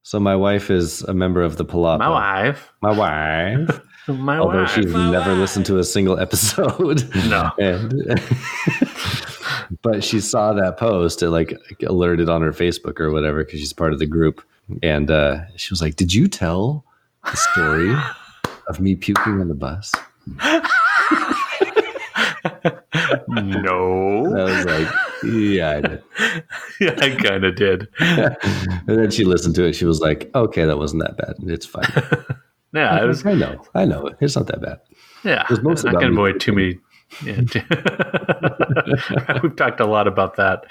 So my wife is a member of the Palapa. My wife. Although she's never listened to a single episode. No. But she saw that post. It like alerted on her Facebook or whatever because she's part of the group. And she was like, "Did you tell the story of me puking on the bus?" No. I was like, "Yeah, I did." Yeah, I kind of did. And then she listened to it. She was like, "Okay, that wasn't that bad. It's fine." Yeah, it was. I know. It's not that bad. Yeah, I can avoid too many. Yeah. We've talked a lot about that.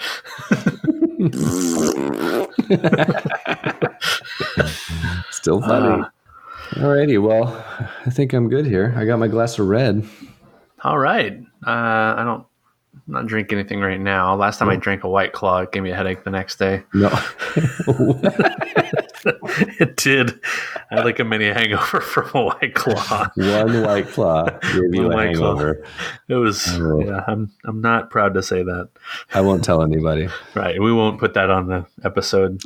Still funny. Alrighty, well, I think I'm good here. I got my glass of red. All right. I'm not drinking anything right now. Last time I drank a White Claw, it gave me a headache the next day. No. It did. I had like a mini hangover from a White Claw. One White Claw gave you a hangover. It was, yeah, I'm not proud to say that. I won't tell anybody. Right. We won't put that on the episode,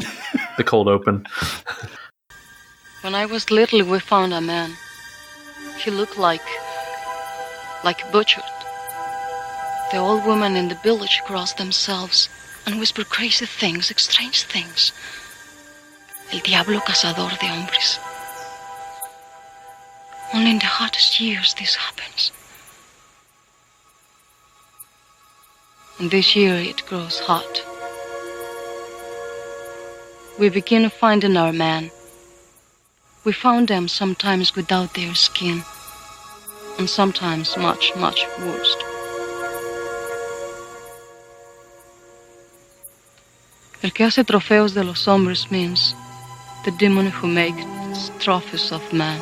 the cold open. When I was little, we found a man. He looked like butchered. The old women in the village crossed themselves and whispered crazy things, strange things. El diablo cazador de hombres. Only in the hottest years this happens. And this year it grows hot. We begin finding our man. We found them sometimes without their skin, and sometimes much, much worse. El que hace trofeos de los hombres means the demon who makes trophies of man.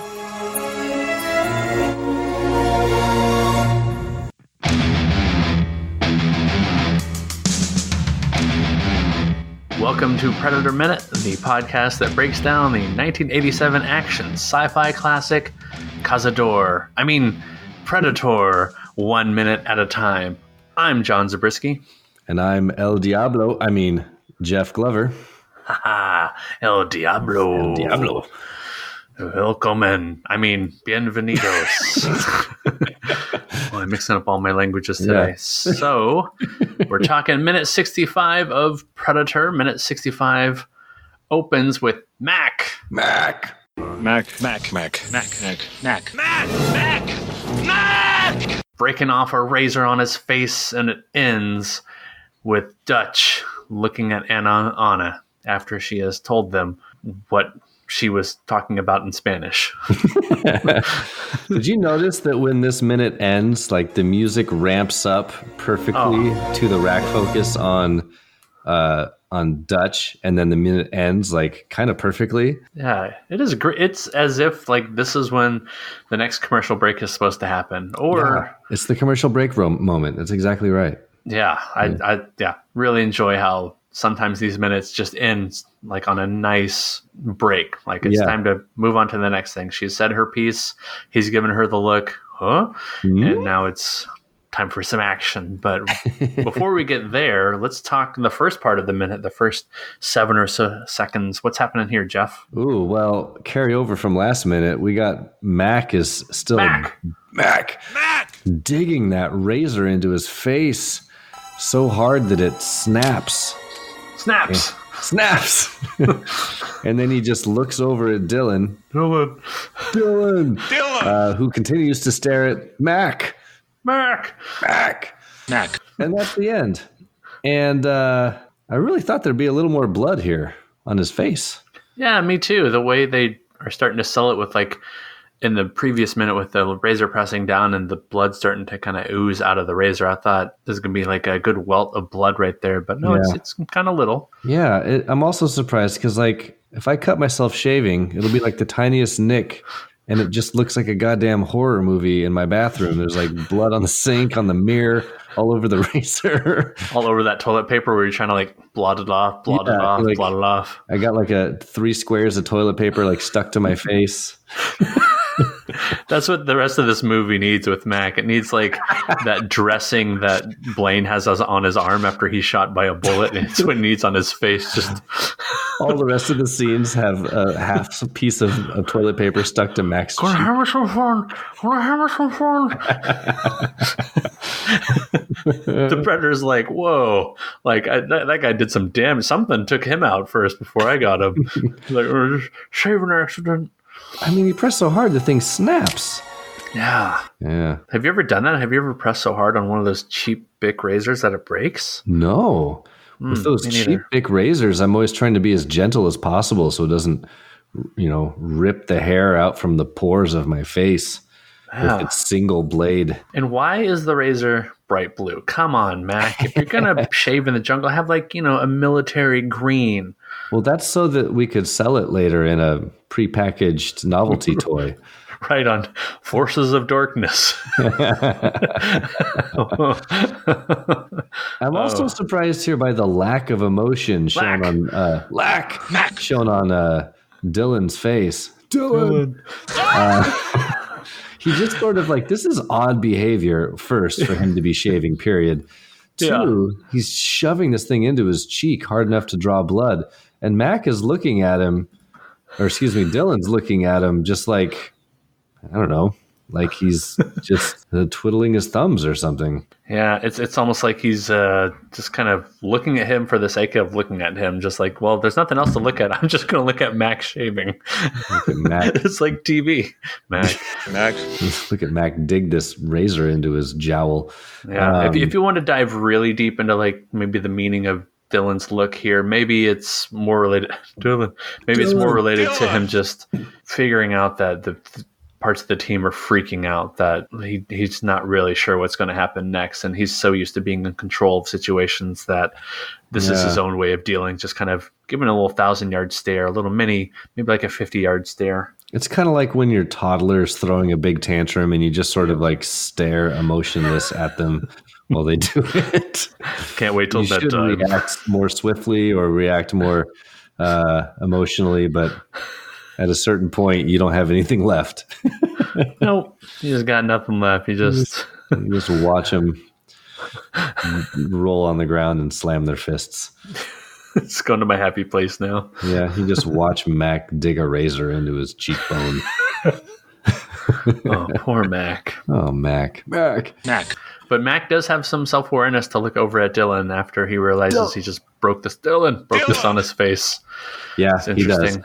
Welcome to Predator Minute, the podcast that breaks down the 1987 action sci-fi classic Predator, 1 minute at a time. I'm John Zabriskie. And I'm Jeff Glover. Haha, El Diablo. El Diablo. Welcome and bienvenidos. Well, I'm mixing up all my languages today. Yeah. So, we're talking minute 65 of Predator. Minute 65 opens with Mac. Breaking off a razor on his face, and it ends with Dutch looking at Anna after she has told them what she was talking about in Spanish. Did you notice that when this minute ends, like the music ramps up perfectly to the rack focus on Dutch, and then the minute ends like kind of perfectly? Yeah, it is great. It's as if like this is when the next commercial break is supposed to happen, or it's the commercial break moment. That's exactly right. Yeah, I really enjoy how sometimes these minutes just end like on a nice break. Like it's time to move on to the next thing. She said her piece. He's given her the look, huh? Mm-hmm. And now it's time for some action. But before we get there, let's talk the first part of the minute, the first 7 or so seconds. What's happening here, Jeff? Ooh, well, carry over from last minute. We got Mac is still Mac digging that razor into his face so hard that it snaps. And then he just looks over at Dylan, who continues to stare at Mac. And that's the end. And I really thought there'd be a little more blood here on his face. Yeah, me too. The way they are starting to sell it with like in the previous minute with the razor pressing down and the blood starting to kind of ooze out of the razor, I thought this is going to be like a good welt of blood right there. But no, it's kind of little. Yeah, I'm also surprised because like if I cut myself shaving, it'll be like the tiniest nick. And it just looks like a goddamn horror movie in my bathroom. There's like blood on the sink, on the mirror, all over the razor. All over that toilet paper where you're trying to like blot it off. I got like 3 squares of toilet paper like stuck to my face. That's what the rest of this movie needs with Mac. It needs like that dressing that Blaine has on his arm after he's shot by a bullet. And it's what he needs on his face. Just All the rest of the scenes have a half piece of toilet paper stuck to Mac's cheek. Have me some fun. The Predator's like, whoa, like that guy did some damage. Something took him out first before I got him. Like, shaving accident. I mean, you press so hard, the thing snaps. Yeah. Have you ever done that? Have you ever pressed so hard on one of those cheap Bic razors that it breaks? No. With those cheap Bic razors, I'm always trying to be as gentle as possible so it doesn't, rip the hair out from the pores of my face with its single blade. And why is the razor bright blue? Come on, Mac. If you're going to shave in the jungle, have a military green. Well, that's so that we could sell it later in a prepackaged novelty toy. Right, on Forces of Darkness. I'm also surprised here by the lack of emotion shown on Dylan's face. Dylan. He just sort of this is odd behavior first for him to be shaving, period. Two, he's shoving this thing into his cheek hard enough to draw blood. And Mac is looking at him, Dylan's looking at him just like, I don't know, like he's just twiddling his thumbs or something. Yeah, it's almost like he's just kind of looking at him for the sake of looking at him. Just like, well, there's nothing else to look at. I'm just going to look at Mac shaving. Look at Mac. It's like TV. Mac. Look at Mac dig this razor into his jowl. Yeah, if you want to dive really deep into maybe the meaning of Dylan's look here, maybe it's more related to him just figuring out that the parts of the team are freaking out, that he's not really sure what's going to happen next, and he's so used to being in control of situations that this is his own way of dealing, just kind of giving a little 1,000-yard stare, a little mini, maybe like a 50-yard stare. It's kind of like when your toddler's throwing a big tantrum and you just sort of stare emotionless at them while they do it. Can't wait till bedtime. You should react more swiftly or react more emotionally, but at a certain point, you don't have anything left. Nope. You just got nothing left. You just watch them roll on the ground and slam their fists. It's going to my happy place now. Yeah, you just watch Mac dig a razor into his cheekbone. Oh, poor Mac. Oh, Mac. But Mac does have some self-awareness to look over at Dylan after he realizes he just broke this on his face. Yeah, he does.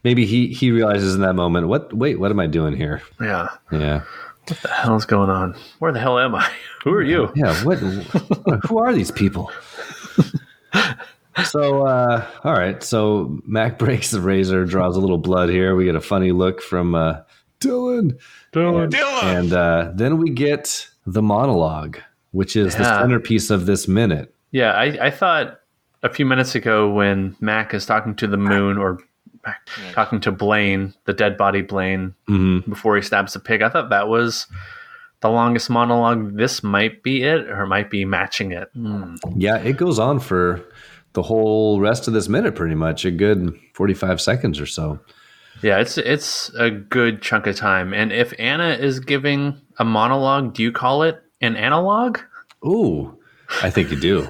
Maybe he realizes in that moment, what am I doing here? Yeah. Yeah. What the hell is going on? Where the hell am I? Who are you? Yeah, who are these people? So, all right. So Mac breaks the razor, draws a little blood here. We get a funny look from Dylan. And then we get the monologue, which is the centerpiece of this minute. Yeah, I thought a few minutes ago when Mac is talking to the moon, or talking to Blaine, the dead body Blaine, before he stabs the pig, I thought that was the longest monologue. This might be it, or might be matching it. Yeah, it goes on for the whole rest of this minute, pretty much a good 45 seconds or so. Yeah, it's a good chunk of time. And if Anna is giving a monologue, do you call it an analogue? Ooh, I think you do.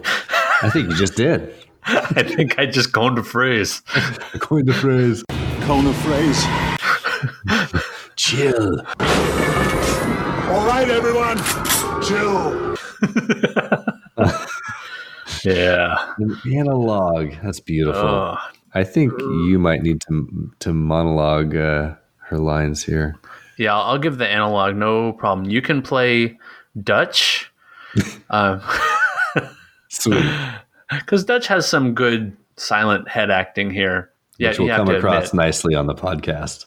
I think you just did. I think I just coined a phrase. Coined a phrase. Cone a phrase. Chill. All right, everyone. Chill. Yeah. An analog. That's beautiful. I think you might need to monologue her lines here. Yeah, I'll give the analog, no problem. You can play Dutch. Sweet. Because Dutch has some good silent head acting here. Which will come across nicely on the podcast.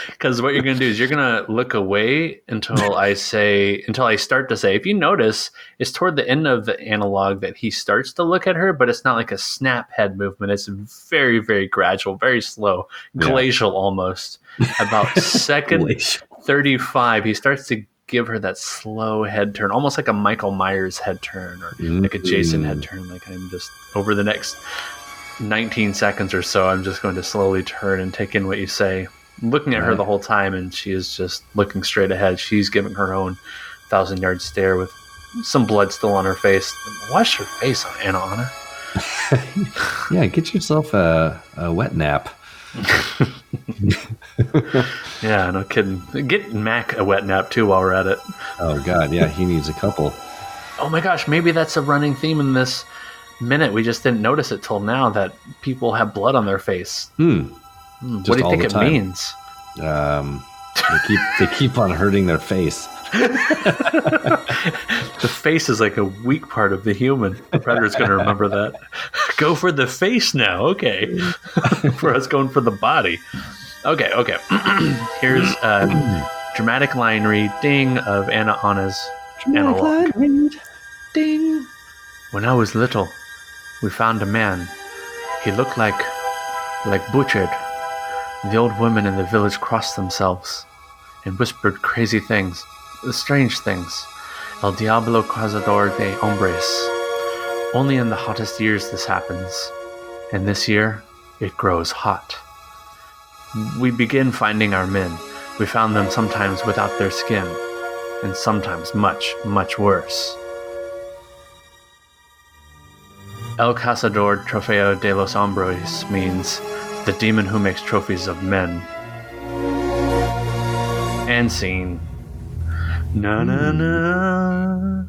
Because what you're going to do is you're going to look away until I start to say. If you notice, it's toward the end of the analog that he starts to look at her, but it's not like a snap head movement. It's very, very gradual, very slow, glacial almost. About second 35, he starts to give her that slow head turn, almost like a Michael Myers head turn, or like a Jason head turn. Like, I'm just, over the next 19 seconds or so, I'm just going to slowly turn and take in what you say. Looking at her the whole time, and she is just looking straight ahead. She's giving her own 1,000-yard stare with some blood still on her face. Wash her face, Anna. Yeah, get yourself a wet nap. Yeah, no kidding. Get Mac a wet nap too while we're at it. Oh God, yeah, he needs a couple. Oh my gosh, maybe that's a running theme in this minute. We just didn't notice it till now that people have blood on their face. What do you think it means? They keep on hurting their face. The face is like a weak part of the human. The predator's going to remember that. Go for the face now. Okay. For us going for the body. Okay. Here's a dramatic line reading of Anna's Annalogue. Ding. When I was little, we found a man. He looked like butchered. The old women in the village crossed themselves and whispered crazy things, strange things. El Diablo Cazador de Hombres. Only in the hottest years this happens. And this year, it grows hot. We begin finding our men. We found them sometimes without their skin, and sometimes much, much worse. El Cazador Trofeo de los Hombres means the demon who makes trophies of men. And scene. Na na na.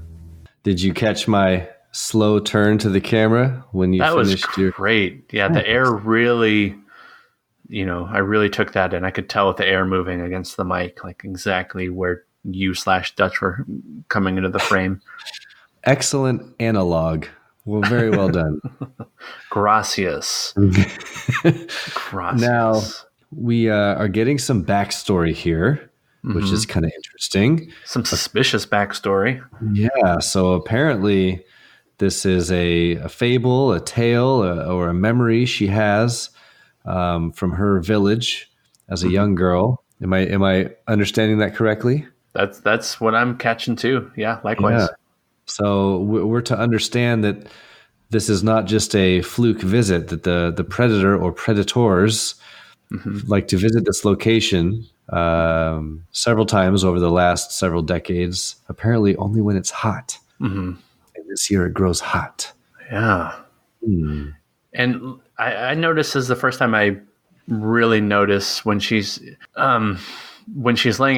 Did you catch my slow turn to the camera when you finished? That was great. Yeah, the air really, I really took that in. I could tell with the air moving against the mic, like exactly where you/Dutch were coming into the frame. Excellent analog. Well, very well done. Gracias. Now, we are getting some backstory here, which is kind of interesting. Some suspicious backstory. Yeah, so apparently this is a fable, a tale, or a memory she has from her village as a young girl. Am I understanding that correctly? That's what I'm catching too. Yeah, likewise. Yeah. So we're to understand that this is not just a fluke visit, that the predator or predators like to visit this location several times over the last several decades, apparently only when it's hot. And this year it grows hot. Yeah. And I noticed this is the first time I really notice when she's laying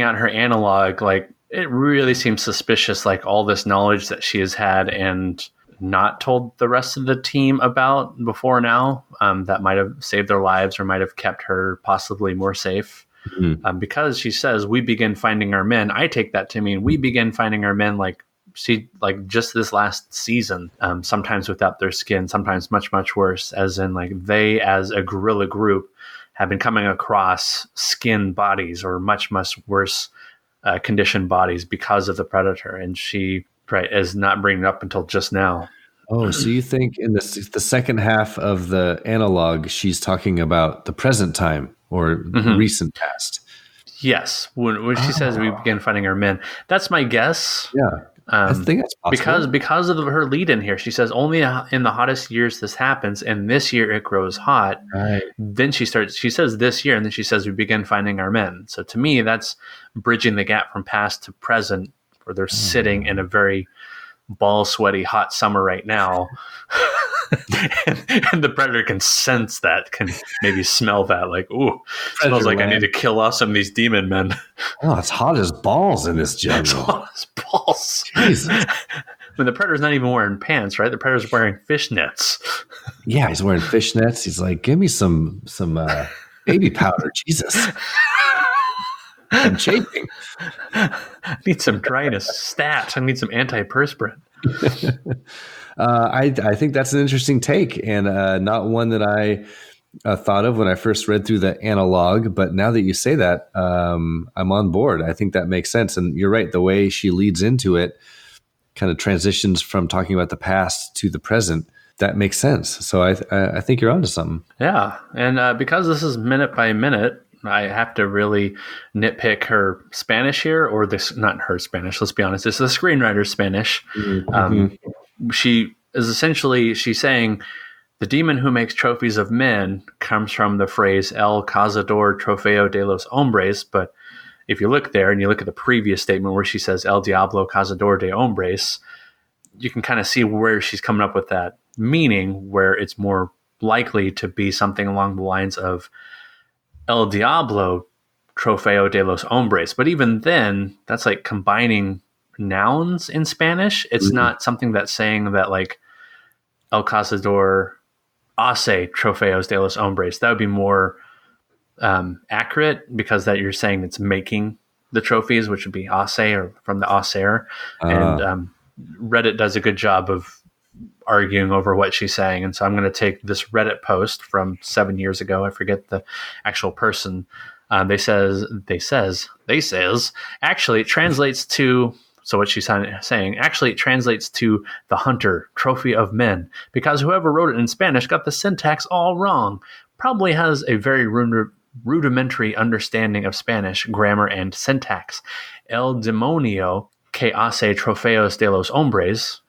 out her analog, like it really seems suspicious, like all this knowledge that she has had and not told the rest of the team about before now, that might have saved their lives or might have kept her possibly more safe. Because she says, we begin finding our men. I take that to mean we begin finding our men like just this last season, sometimes without their skin, sometimes much, much worse, as in like they as a guerrilla group have been coming across skinned bodies or much, much worse conditioned bodies because of the predator. And she is not bringing it up until just now. Oh, so you think in the second half of the analog, she's talking about the present time or recent past? Yes. When she says we begin finding our men, that's my guess. Yeah. I think that's possible. Because of her lead in here. She says only in the hottest years this happens, and this year it grows hot. Right. Then she says this year, and then she says we begin finding our men. So to me, that's bridging the gap from past to present, where they're sitting in a very ball sweaty hot summer right now. and the predator can sense that, can maybe smell that, like, ooh, smells like I need to kill off some of these demon men. Oh, it's hot as balls in this jungle. It's hot as balls. Jesus. I mean, the predator's not even wearing pants, right? The predator's wearing fishnets. Yeah, he's wearing fishnets. He's like, give me some baby powder. Jesus. I'm chafing. I need some dryness stat. I need some antiperspirant. I think that's an interesting take, and not one that I thought of when I first read through the analog. But now that you say that, I'm on board. I think that makes sense. And you're right. The way she leads into it kind of transitions from talking about the past to the present. That makes sense. So I think you're onto something. Yeah. And because this is minute by minute, I have to really nitpick her Spanish here, or this, not her Spanish, let's be honest. It's the screenwriter's Spanish. She is essentially, she's saying the demon who makes trophies of men comes from the phrase El Cazador Trofeo de los Hombres. But if you look there and you look at the previous statement where she says El Diablo Cazador de Hombres, you can kind of see where she's coming up with that meaning where it's more likely to be something along the lines of El Diablo Trofeo de los Hombres. But even then, that's like combining nouns in Spanish. It's not something that's saying that like El Cazador hace Trofeos de los Hombres. That would be more accurate, because that you're saying it's making the trophies, which would be hace, or from the hacer. And Reddit does a good job of arguing over what she's saying. And so I'm going to take this Reddit post from 7 years ago. I forget the actual person. They says, actually it translates to, so what she's saying, actually it translates to the hunter, trophy of men, because whoever wrote it in Spanish got the syntax all wrong. Probably has a very rudimentary understanding of Spanish grammar and syntax. El demonio que hace trofeos de los hombres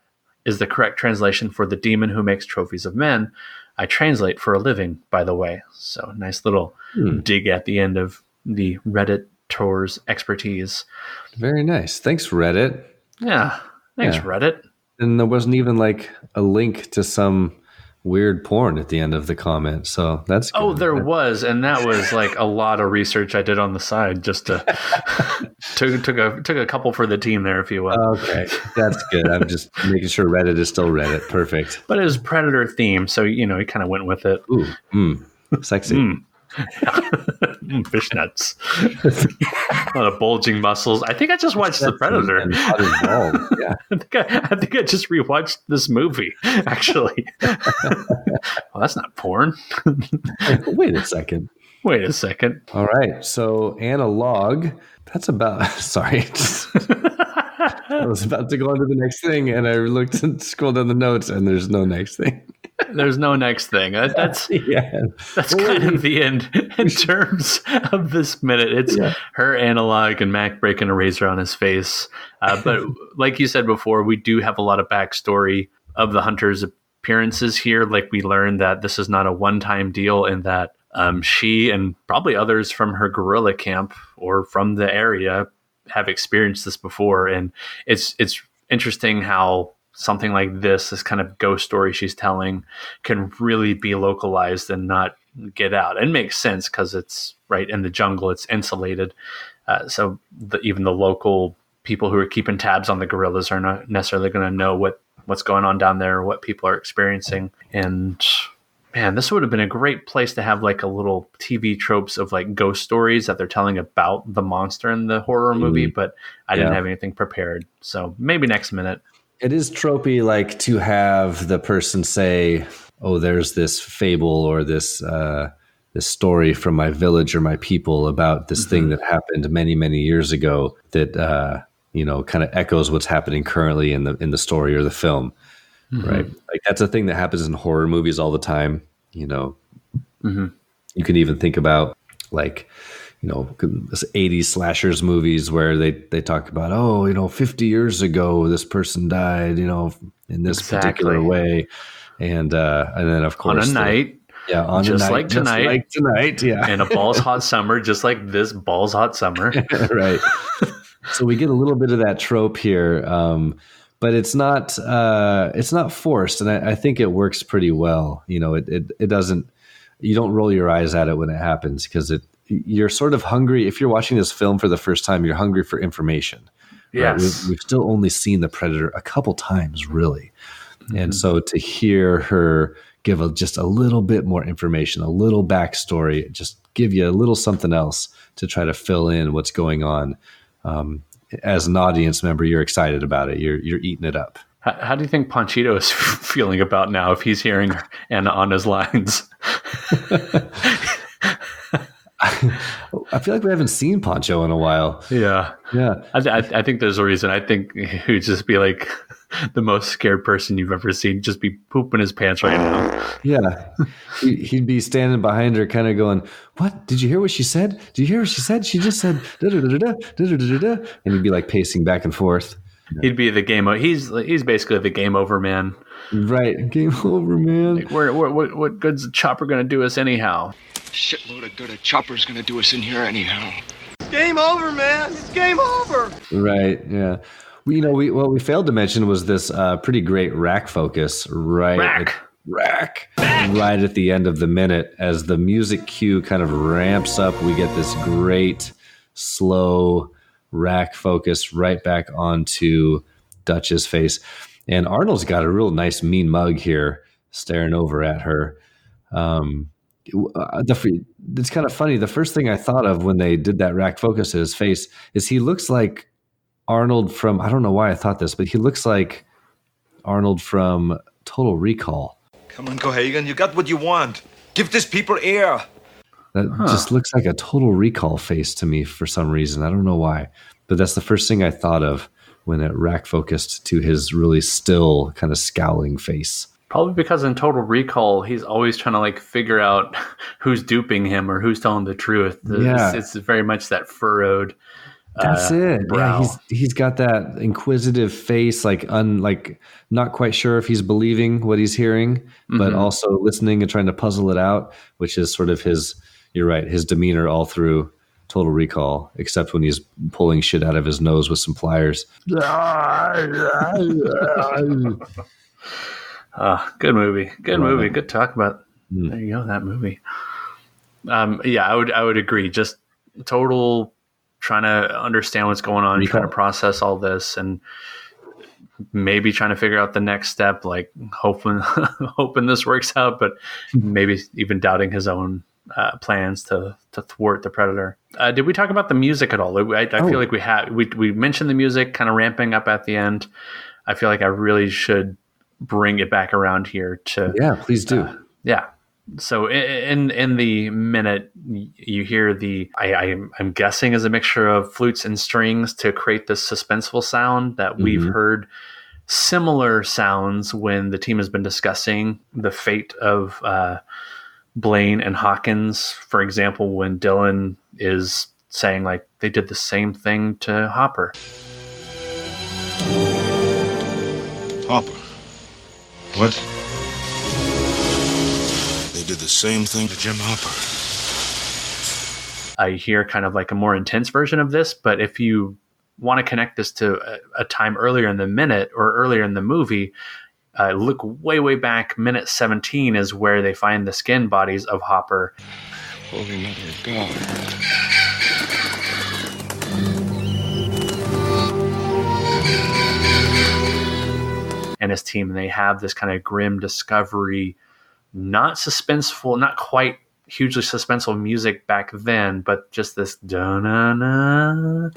is the correct translation for the demon who makes trophies of men. I translate for a living, by the way. So nice little dig at the end of the Redditor's expertise. Very nice. Thanks, Reddit. Yeah. Thanks, Reddit. And there wasn't even like a link to some weird porn at the end of the comment. So that's good. Oh, there was. And that was like a lot of research I did on the side just to took a couple for the team there, if you will. Okay. That's good. I'm just making sure Reddit is still Reddit. Perfect. But it was Predator theme. So, he kind of went with it. Ooh, sexy. Fishnets. A lot of bulging muscles. I think I just watched The Predator. Yeah. I think I just rewatched this movie, actually. Well, that's not porn. Wait a second. All right. So Annalogue, that's about, sorry. I was about to go on to the next thing, and I looked and scrolled down the notes, and there's no next thing. There's no next thing. That's kind of the end in terms of this minute. It's her Annalogue and Mac breaking a razor on his face. But like you said before, we do have a lot of backstory of the hunter's appearances here. Like, we learned that this is not a one-time deal, and that she and probably others from her guerrilla camp or from the area have experienced this before. And it's interesting how something like this kind of ghost story she's telling, can really be localized and not get out. It makes sense because it's right in the jungle, it's insulated. So even the local people who are keeping tabs on the guerrillas are not necessarily going to know what's going on down there or what people are experiencing. And man, this would have been a great place to have like a little TV tropes of like ghost stories that they're telling about the monster in the horror movie, but I didn't have anything prepared. So maybe next minute. It is tropey, like, to have the person say, oh, there's this fable or this story from my village or my people about this thing that happened many, many years ago that, kind of echoes what's happening currently in the story or the film, right? Like, that's a thing that happens in horror movies all the time. You can even think about, like, 80s slashers movies where they talk about, 50 years ago, this person died, in this particular way. And then, of course, on a night. On just a night. Like tonight. Just like tonight. Yeah. In a balls hot summer, just like this balls hot summer. Right. So we get a little bit of that trope here. But it's not forced. And I think it works pretty well. It doesn't, you don't roll your eyes at it when it happens, because you're sort of hungry. If you're watching this film for the first time, you're hungry for information. Right? Yes. We've still only seen the Predator a couple times, really. And so to hear her give just a little bit more information, a little backstory, just give you a little something else to try to fill in what's going on. As an audience member, you're excited about it. You're eating it up. How do you think Panchito is feeling about now if he's hearing Anna on his lines? I feel like we haven't seen Pancho in a while. Yeah. I think there's a reason. I think he'd just be like the most scared person you've ever seen, just be pooping his pants right now. Yeah. He'd be standing behind her kind of going, what? Did you hear what she said? Did you hear what she said? She just said, da-da-da-da-da, da-da-da-da-da. And he'd be like pacing back and forth. He'd be the game. He's basically the game over man. Right. Game over, man. Like, what good's the chopper going to do us anyhow? Shitload of good a chopper's gonna do us in here anyhow. It's game over, man. It's game over. Right. Yeah. What we failed to mention was this pretty great rack focus right at the end of the minute. As the music cue kind of ramps up, we get this great slow rack focus right back onto Dutch's face. And Arnold's got a real nice mean mug here staring over at her. It's kind of funny. The first thing I thought of when they did that rack focus at his face is he looks like Arnold from, I don't know why I thought this, but he looks like Arnold from Total Recall. Come on, Cohagen, you got what you want. Give these people air. That just looks like a Total Recall face to me for some reason. I don't know why, but that's the first thing I thought of when it rack focused to his really still kind of scowling face. Probably because in Total Recall, he's always trying to like figure out who's duping him or who's telling the truth. It's very much that furrowed. That's it. Brow. Yeah, he's got that inquisitive face, like not quite sure if he's believing what he's hearing, but also listening and trying to puzzle it out, which is sort of his. You're right, his demeanor all through Total Recall, except when he's pulling shit out of his nose with some pliers. Good movie. Good movie. Good talk about. There you go. That movie. I would agree. Just total trying to understand what's going on, trying to process all this, and maybe trying to figure out the next step. Like hoping this works out, but maybe even doubting his own plans to thwart the Predator. Did we talk about the music at all? I feel like we mentioned the music kind of ramping up at the end. I feel like I really should bring it back around here to please do. So in the minute you hear I'm guessing is a mixture of flutes and strings to create this suspenseful sound that we've heard similar sounds when the team has been discussing the fate of Blaine and Hawkins. For example, when Dylan is saying like they did the same thing to Hopper. Hopper. What? They did the same thing to Jim Hopper. I hear kind of like a more intense version of this, but if you want to connect this to a time earlier in the minute or earlier in the movie, look way back. Minute 17 is where they find the skin bodies of Hopper. Holy mother of God. And his team, and they have this kind of grim discovery, not suspenseful, not quite hugely suspenseful music back then, but just this da-na-na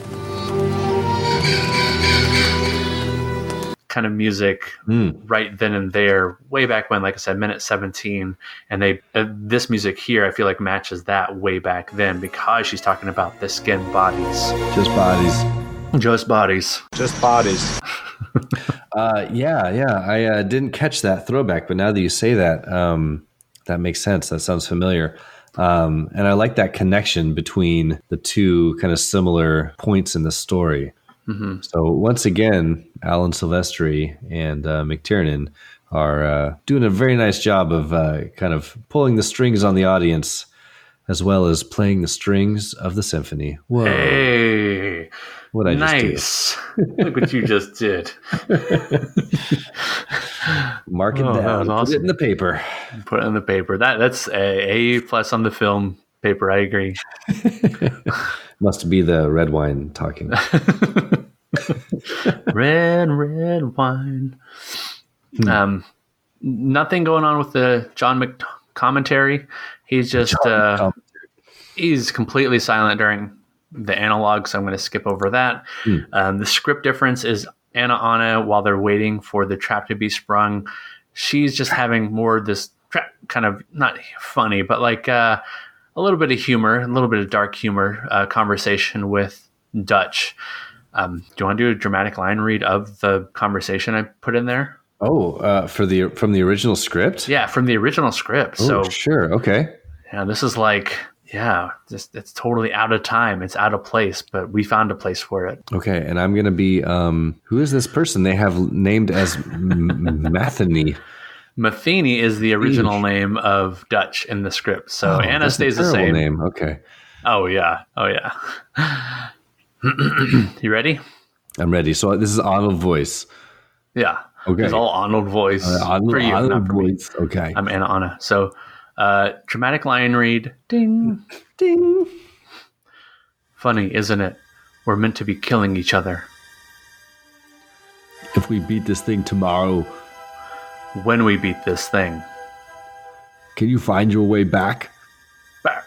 kind of music right then and there, way back when, like I said, minute 17. And this music here, I feel like matches that way back then because she's talking about the skin bodies. Just bodies. Just bodies. Just bodies. I didn't catch that throwback, but now that you say that, that makes sense. That sounds familiar. And I like that connection between the two kind of similar points in the story. Mm-hmm. So once again, Alan Silvestri and McTiernan are doing a very nice job of kind of pulling the strings on the audience as well as playing the strings of the symphony. Whoa. Hey. What I nice. Just do. Look what you just did. Mark it down. That was awesome. Put it in the paper. Put it in the paper. That's a plus on the film paper. I agree. Must be the red wine talking. red wine. Nothing going on with the John Mc commentary. He's just he's completely silent during the Annalogue, so I'm going to skip over that. The script difference is Anna, while they're waiting for the trap to be sprung, she's just having more of this kind of, not funny, but like a little bit of humor, a little bit of dark humor conversation with Dutch. Do you want to do a dramatic line read of the conversation I put in there? From the original script? Yeah, from the original script. Oh, so sure. Okay. Yeah, this is like, it's totally out of time. It's out of place, but we found a place for it. Okay, and I'm going to be, who is this person they have named as Matheny? Matheny is the original name of Dutch in the script. So Anna stays the same. Name. Okay. Oh, yeah. You ready? I'm ready. So this is Arnold voice. Yeah. Okay. It's all Arnold voice for you, not for voice. me. Okay. I'm Anna. So, dramatic line read. Ding. Ding. Funny, isn't it? We're meant to be killing each other. If we beat this thing tomorrow. When we beat this thing. Can you find your way back? Back.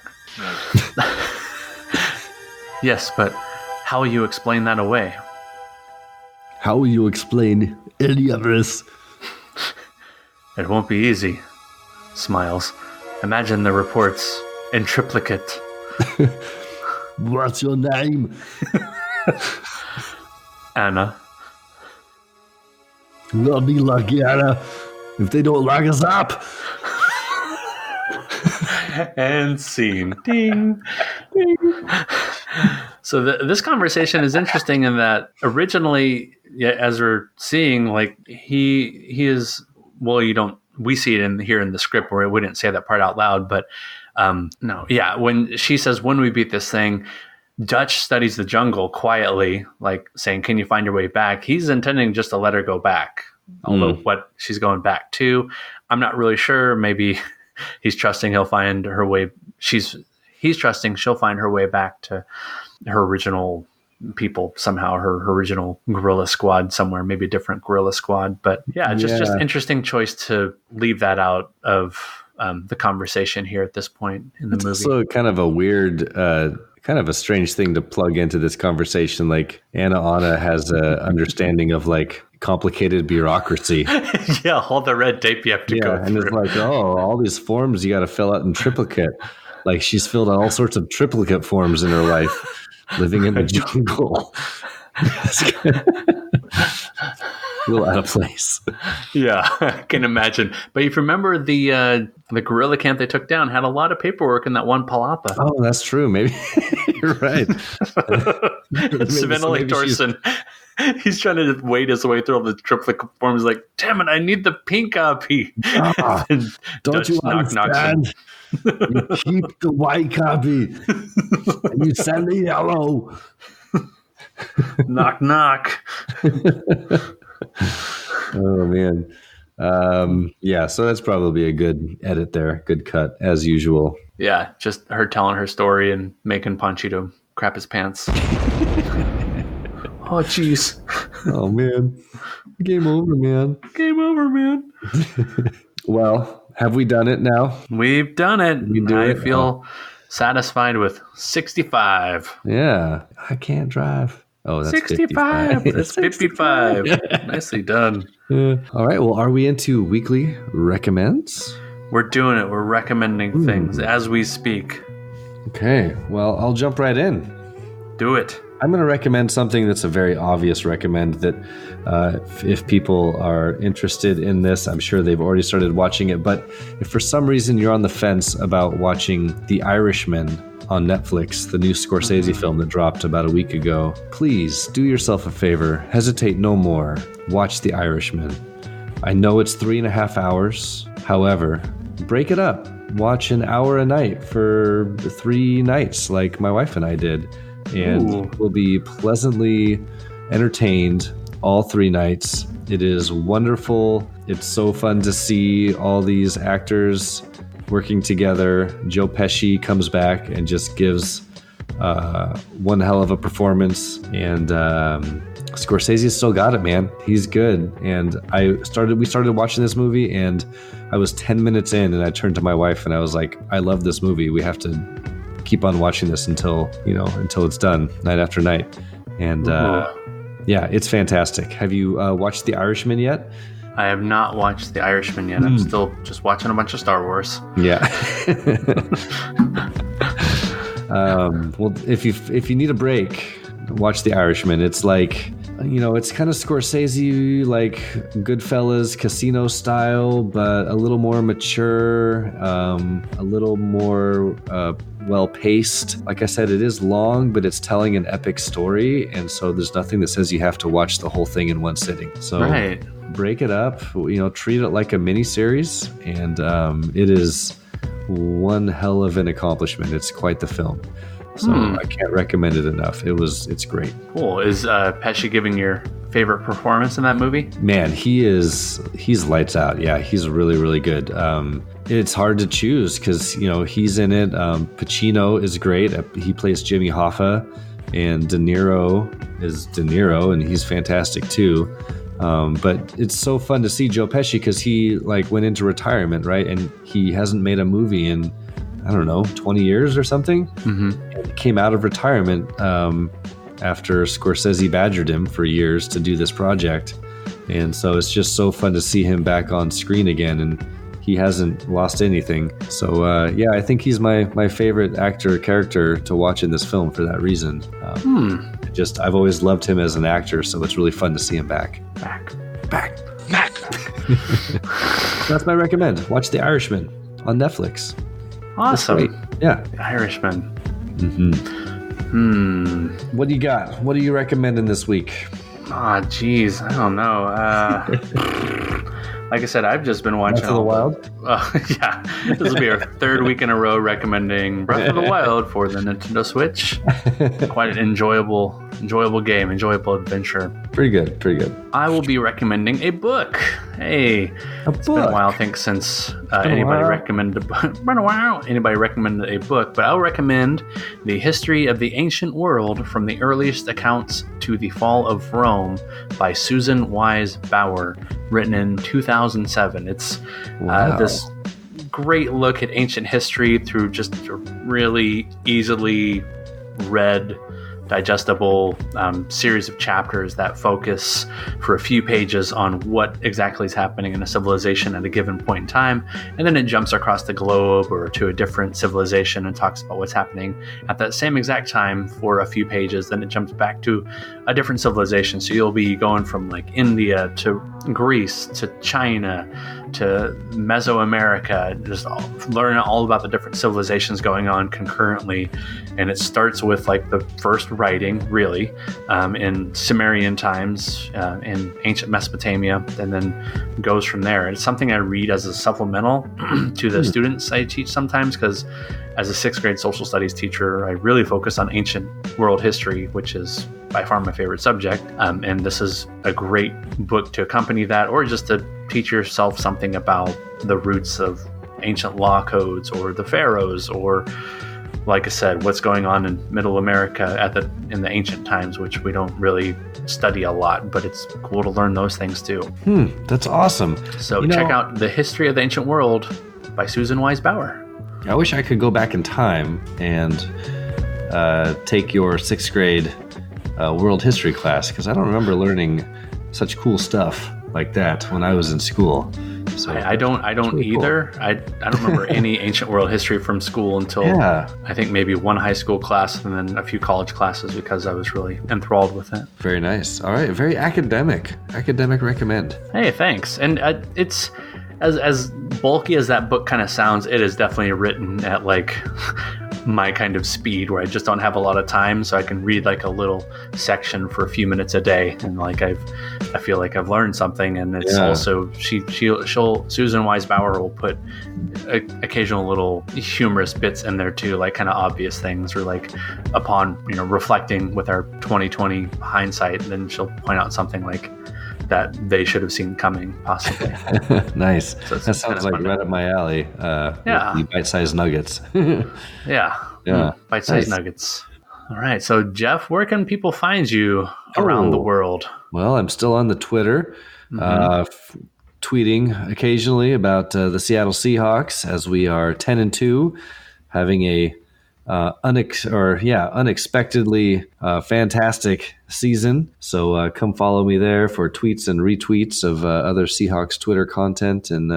Yes, but how will you explain that away? How will you explain any of this? It won't be easy. Smiles. Imagine the reports in triplicate. What's your name? Anna. We'll be lucky, Anna, if they don't lock us up. And scene. Ding. Ding. So this conversation is interesting in that originally, as we're seeing, like he is, well, we see it here in the script where we didn't say that part out loud, but no. Yeah. When she says, when we beat this thing, Dutch studies the jungle quietly, like saying, can you find your way back? He's intending just to let her go back. Although what she's going back to, I'm not really sure. Maybe he's trusting he'll find her way. He's trusting she'll find her way back to her original people somehow, her original guerrilla squad somewhere, maybe a different guerrilla squad. But yeah, just interesting choice to leave that out of the conversation here at this point in the movie. It's also kind of a weird, kind of a strange thing to plug into this conversation. Like Anna has a understanding of like complicated bureaucracy. Yeah, all the red tape you have to go and through. It's like, oh, all these forms you got to fill out in triplicate. Like she's filled out all sorts of triplicate forms in her life, living in the jungle. A little out of place. Yeah, I can imagine. But if you remember, the guerrilla camp they took down had a lot of paperwork in that one palapa. Oh, that's true. Maybe you're right. Sven Thorson, he's trying to wade his way through all the triplicate forms. Like, damn it, I need the pink copy. Don't Dutch you understand? You keep the white copy and you send the yellow. Knock, knock. Oh, man. Yeah, so that's probably a good edit there. Good cut, as usual. Yeah, just her telling her story and making Panchito crap his pants. Oh, jeez. Oh, man. Game over, man. Game over, man. Well, have we done it now? We've done it. I feel satisfied with 65. Yeah. I can't drive. Oh, that's 65. 55. That's 55. Nicely done. Yeah. All right. Well, are we into weekly recommends? We're doing it. We're recommending things as we speak. Okay. Well, I'll jump right in. Do it. I'm going to recommend something that's a very obvious recommend that if people are interested in this, I'm sure they've already started watching it. But if for some reason you're on the fence about watching The Irishman on Netflix, the new Scorsese film that dropped about a week ago, please do yourself a favor. Hesitate no more. Watch The Irishman. I know it's 3.5 hours. However, break it up. Watch an hour a night for 3 nights like my wife and I did. And we'll be pleasantly entertained all 3 nights. It is wonderful. It's so fun to see all these actors working together. Joe Pesci comes back and just gives one hell of a performance. And Scorsese's still got it, man. He's good. And we started watching this movie, and I was 10 minutes in, and I turned to my wife and I was like, I love this movie. We have to keep on watching this until it's done, night after night. And yeah, it's fantastic. Have you watched The Irishman yet? I have not watched The Irishman yet. I'm still just watching a bunch of Star Wars. Yeah. Well, if you need a break, watch The Irishman. It's like, it's kind of Scorsese, like Goodfellas, Casino style, but a little more mature, a little more well-paced. Like I said, it is long, but it's telling an epic story, and so there's nothing that says you have to watch the whole thing in one sitting. So break it up, treat it like a mini-series, and it is one hell of an accomplishment. It's quite the film. So I can't recommend it enough. It's great. Cool. Is Pesci giving your favorite performance in that movie? Man, he's lights out. Yeah, he's really, really good. It's hard to choose because, he's in it. Pacino is great. He plays Jimmy Hoffa, and De Niro is De Niro, and he's fantastic too. But it's so fun to see Joe Pesci because he went into retirement, right? And he hasn't made a movie in, I don't know, 20 years or something. Mm-hmm. And he came out of retirement after Scorsese badgered him for years to do this project. And so it's just so fun to see him back on screen again, and he hasn't lost anything. So I think he's my favorite actor character to watch in this film for that reason. I've always loved him as an actor, so it's really fun to see him back. Back. That's my recommend. Watch The Irishman on Netflix. Awesome. Yeah. The Irishman. What do you got? What are you recommending this week? Geez, I don't know. Like I said, I've just been watching Breath of the Wild. Yeah, this will be our third week in a row recommending Breath of the Wild for the Nintendo Switch. Quite an enjoyable game, enjoyable adventure. Pretty good. I will be recommending a book. Hey, it's been a while, I think, since anybody recommended a book. Anybody recommended a book, but I'll recommend The History of the Ancient World from the Earliest Accounts to the Fall of Rome by Susan Wise Bauer, written in 2007. It's this great look at ancient history through just a really easily read, digestible series of chapters that focus for a few pages on what exactly is happening in a civilization at a given point in time, and then it jumps across the globe or to a different civilization and talks about what's happening at that same exact time for a few pages. Then it jumps back to a different civilization, so you'll be going from India to Greece to China to Mesoamerica, just learning all about the different civilizations going on concurrently. And it starts with the first writing, really, in Sumerian times in ancient Mesopotamia, and then goes from there. It's something I read as a supplemental to the students I teach sometimes, because as a 6th grade social studies teacher, I really focus on ancient world history, which is by far my favorite subject. And this is a great book to accompany that, or just to teach yourself something about the roots of ancient law codes or the pharaohs, or, like I said, what's going on in Middle America in the ancient times, which we don't really study a lot, but it's cool to learn those things too. That's awesome. So check out The History of the Ancient World by Susan Wise Bauer. I wish I could go back in time and take your 6th grade world history class, because I don't remember learning such cool stuff like that when I was in school. So I don't really either. Cool. I don't remember any ancient world history from school until I think maybe one high school class and then a few college classes, because I was really enthralled with it. Very nice. All right. Very academic recommend. Hey, thanks. And it's as bulky as that book kind of sounds, it is definitely written at my kind of speed, where I just don't have a lot of time, so I can read a little section for a few minutes a day, and I feel like I've learned something. And it's also Susan Wise Bauer will put occasional little humorous bits in there too, kind of obvious things, or upon reflecting with our 2020 hindsight, then she'll point out something that they should have seen coming, possibly. Nice. So that sounds right up my alley. The bite-sized nuggets. Bite-sized nuggets. All right. So, Jeff, where can people find you around the world? Well, I'm still on the Twitter, tweeting occasionally about the Seattle Seahawks, as we are 10-2, having a unexpectedly fantastic season. So come follow me there for tweets and retweets of other Seahawks Twitter content, and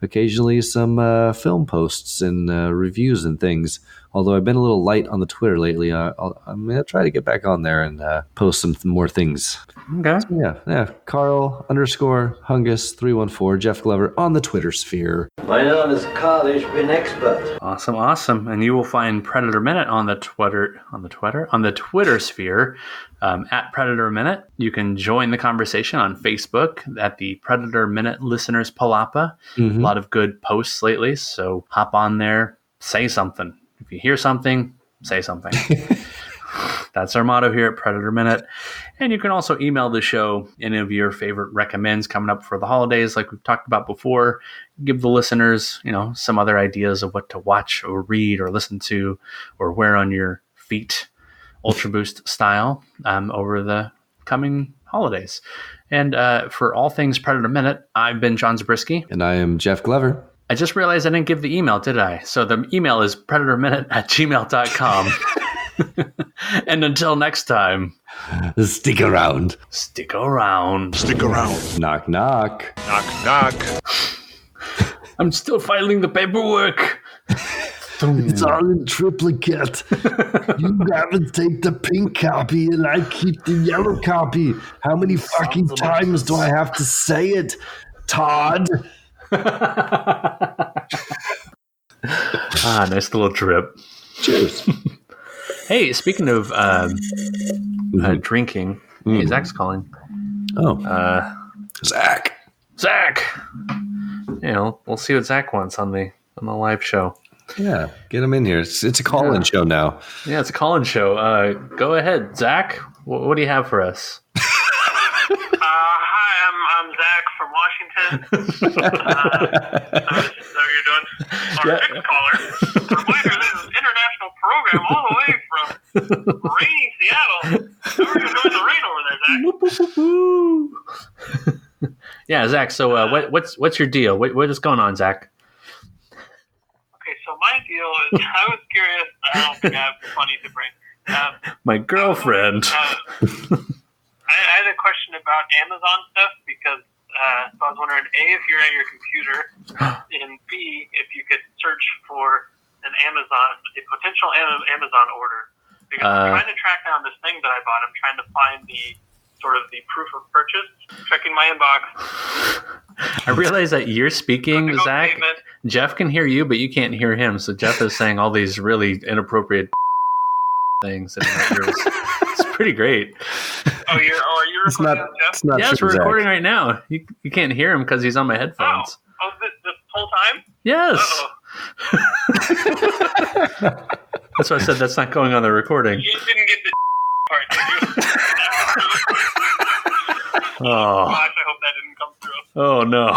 occasionally some film posts and reviews and things. Although I've been a little light on the Twitter lately, I'm going to try to get back on there and post some more things. Okay. So yeah. Carl_Hungus314, Jeff Glover on the Twitter sphere. My name is Carl, ich bin expert. Awesome. And you will find Predator Minute on the Twitter sphere at Predator Minute. You can join the conversation on Facebook at the Predator Minute Listeners Palapa. Mm-hmm. A lot of good posts lately, so hop on there, say something. If you hear something, say something. That's our motto here at Predator Minute. And you can also email the show any of your favorite recommends coming up for the holidays, like we've talked about before. Give the listeners, some other ideas of what to watch or read or listen to or wear on your feet, Ultra Boost style, over the coming holidays. And for all things Predator Minute, I've been John Zabriskie. And I am Jeff Glover. I just realized I didn't give the email, did I? So the email is predatorminute@gmail.com. And until next time, stick around. Stick around. Stick around. Knock, knock. Knock, knock. I'm still filing the paperwork. It's all in triplicate. You haven't take the pink copy and I keep the yellow copy. How many fucking times do I have to say it, Todd? Nice little drip. Cheers. Hey, speaking of drinking, hey, Zach's calling. Oh, Zach. We'll see what Zach wants on the live show. Yeah, get him in here. It's a call-in show now. Yeah, it's a call-in show. Go ahead, Zach. What do you have for us? Hi, I'm Zach from Washington. How you're doing? Our next caller. Reminder, this is an international program all the way from rainy Seattle. How are you enjoying the rain over there, Zach? Yeah, Zach. So, what's your deal? What is going on, Zach? Okay, so my deal is, I was curious. I don't think I have funny to bring. My girlfriend. I had a question about Amazon stuff because I was wondering, A, if you're at your computer, and B, if you could search for a potential Amazon order. Because I'm trying to track down this thing that I bought. I'm trying to find the proof of purchase. Checking my inbox. I realize that you're speaking, Zach. Statement. Jeff can hear you, but you can't hear him. So Jeff is saying all these really inappropriate things in yours. It's pretty great. Are you recording, Jeff? It's not yes, true, we're Zach. recording right now. You can't hear him because he's on my headphones. Oh, this whole time? Yes. That's why I said that's not going on the recording. You didn't get the part, did you? Oh. Gosh, I hope that didn't come through. Oh, no.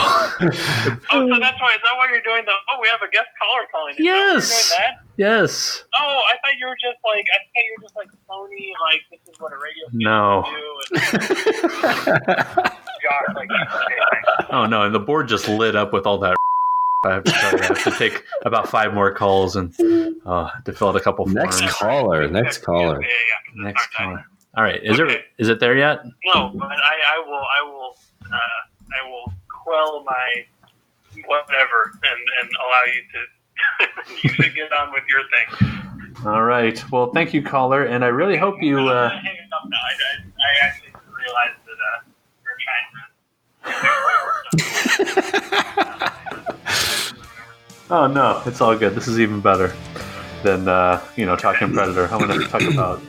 So that's why. Is that why you're doing we have a guest caller calling in? Yes. Is that why you're doing that? Yes. Oh, I thought you were just like phony, like this is what a radio station No. do. Oh, no. And the board just lit up with all that. I have to tell you, I have to take about 5 more calls and to fill out a couple forms. Next caller. Yeah. Next caller. All right. Is it there yet? No, but I will quell my whatever and allow you to you should get on with your thing. All right. Well, thank you, caller, and I really hope you. I actually realized that we're trying. Oh no, it's all good. This is even better than talking Predator. I'm going to talk about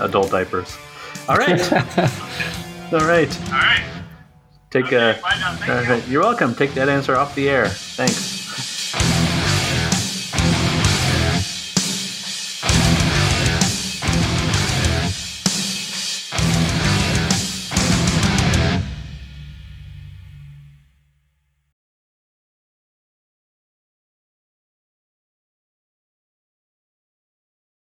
adult diapers. All right. All right. All right. Take bye now. Thank you. You're welcome. Take that answer off the air. Thanks.